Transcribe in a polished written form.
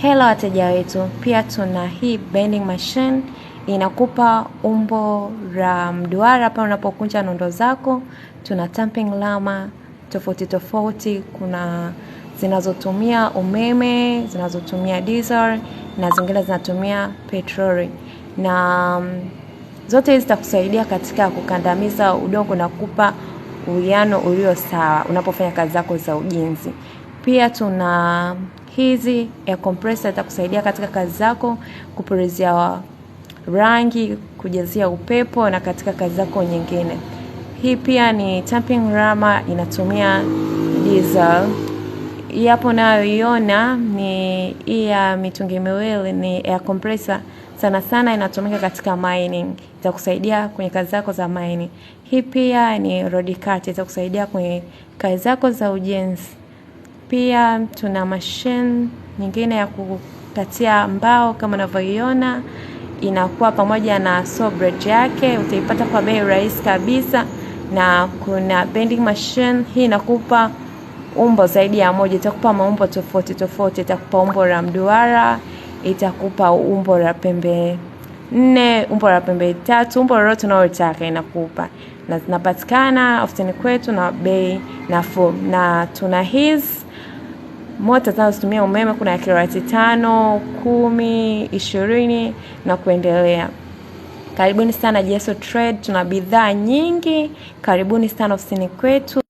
Hello wateja wetu, pia tuna hii bending machine inakupa umbo la mduara pale unapokunja nondo zako. Tuna tamping lama tofauti tofauti, kuna zinazotumia umeme, zinazotumia diesel na zingine zinatumia petroli. Na zote hizi zitakusaidia katika kukandamiza udongo na kukupa uwiano ulio sawa unapofanya kazi zako za ujenzi. Pia tuna hizi air compressor itakusaidia katika kazi zako, kupulizia rangi, kujazia upepo na katika kazi zako nyingine. Hii pia ni tamping rama, inatumia diesel. Hii hapo unayoiona ni hii ya mitungi miwili, ni air compressor. Sana sana inatumika katika mining. Itakusaidia kwenye kazi zako za mining. Hii pia ni rod cutter, itakusaidia kwenye kazi zako za ujenzi. Pia tuna machine nyingine ya kukatia mbao kama unavyoiona, inakuwa pamoja na saw blade yake, utaipata kwa bei rahisi kabisa. Na kuna bending machine, hii inakupa umbo zaidi ya moja, itakupa maumbo tofauti tofauti, itakupa umbo la mduara, itakupa umbo la pembe 4, umbo la pembe 3, umbo lolote unalotaka inakupa. Na zinapatikana ofisini kwetu na bei nafuu. Na tuna hizi mota zinazotumia umeme, kuna ya kilowati 5, 10, 20 na kuendelea. Karibuni sana Jeso Trade, tuna bidhaa nyingi. Karibuni sana ofisini kwetu.